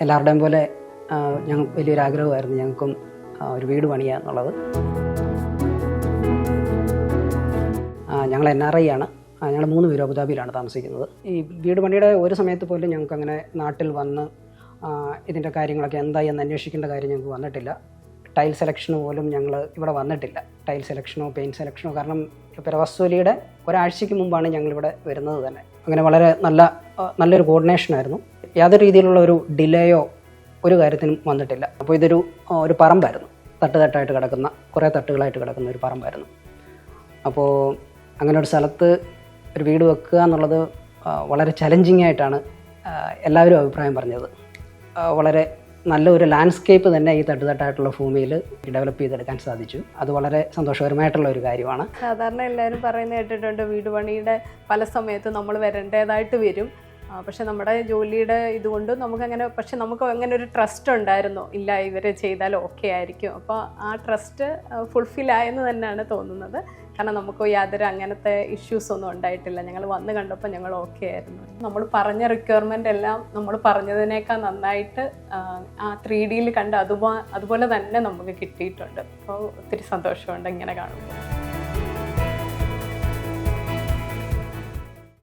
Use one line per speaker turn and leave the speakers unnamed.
എല്ലാവരുടെയും പോലെ ഞങ്ങൾ വലിയൊരു ആഗ്രഹമായിരുന്നു ഞങ്ങൾക്കും ഒരു വീട് പണിയുക എന്നുള്ളത്. ഞങ്ങൾ NRI ആണ്. ഞങ്ങൾ 3 പേരും അബുദാബിയിലാണ് താമസിക്കുന്നത്. ഈ വീട് പണിയുടെ ഒരു സമയത്ത് പോലും ഞങ്ങൾക്ക് അങ്ങനെ നാട്ടിൽ വന്ന് ഇതിൻ്റെ കാര്യങ്ങളൊക്കെ എന്തായി എന്ന് അന്വേഷിക്കേണ്ട കാര്യം ഞങ്ങൾക്ക് വന്നിട്ടില്ല. ടൈൽ സെലക്ഷന് പോലും ഞങ്ങൾ ഇവിടെ വന്നിട്ടില്ല. ടൈൽ സെലക്ഷനോ പെയിൻറ്റ് സെലക്ഷനോ. കാരണം പിറവസ്വലിയുടെ ഒരാഴ്ചയ്ക്ക് മുമ്പാണ് ഞങ്ങളിവിടെ വരുന്നത് തന്നെ. അങ്ങനെ വളരെ നല്ലൊരു കോർഡിനേഷനായിരുന്നു. യാതൊരു രീതിയിലുള്ള ഒരു ഡിലേയോ ഒരു കാര്യത്തിനും വന്നിട്ടില്ല. അപ്പോൾ ഇതൊരു പറമ്പായിരുന്നു. തട്ടായിട്ട് കിടക്കുന്ന കുറേ തട്ടുകളായിട്ട് കിടക്കുന്ന ഒരു പറമ്പായിരുന്നു. അപ്പോൾ അങ്ങനെ ഒരു സ്ഥലത്ത് ഒരു വീട് വെക്കുക എന്നുള്ളത് വളരെ ചലഞ്ചിങ് ആയിട്ടാണ് എല്ലാവരും അഭിപ്രായം പറഞ്ഞത്. വളരെ നല്ലൊരു ലാൻഡ്സ്കേപ്പ് തന്നെ ഈ തട്ടായിട്ടുള്ള ഭൂമിയിൽ ഡെവലപ്പ് ചെയ്തെടുക്കാൻ സാധിച്ചു. അത് വളരെ സന്തോഷകരമായിട്ടുള്ള ഒരു കാര്യമാണ്.
സാധാരണ എല്ലാവരും പറയുന്നത് കേട്ടിട്ടുണ്ട്, വീട് പണിയുടെ പല സമയത്ത് നമ്മൾ വരേണ്ടതായിട്ട് വരും. പക്ഷെ നമ്മുടെ ജോലിയുടെ ഇതുകൊണ്ട് നമുക്ക് അങ്ങനെ ഒരു ട്രസ്റ്റ് ഉണ്ടായിരുന്നു. ഇല്ല, ഇവർ ചെയ്താൽ ഓക്കെ ആയിരിക്കും. അപ്പോൾ ആ ട്രസ്റ്റ് ഫുൾഫിൽ ആയെന്ന് തന്നെയാണ് തോന്നുന്നത്. കാരണം നമുക്ക് യാതൊരു അങ്ങനത്തെ ഇഷ്യൂസ് ഒന്നും ഉണ്ടായിട്ടില്ല. ഞങ്ങൾ വന്ന് കണ്ടപ്പോൾ ഞങ്ങൾ ഓക്കെ ആയിരുന്നു. നമ്മൾ പറഞ്ഞ റിക്വയർമെൻ്റ് എല്ലാം നമ്മൾ പറഞ്ഞതിനേക്കാൾ നന്നായിട്ട് ആ 3Dയിൽ കണ്ട് അതുപോലെ തന്നെ നമുക്ക് കിട്ടിയിട്ടുണ്ട്. അപ്പോൾ ഒത്തിരി സന്തോഷമുണ്ട് ഇങ്ങനെ കാണുമ്പോൾ.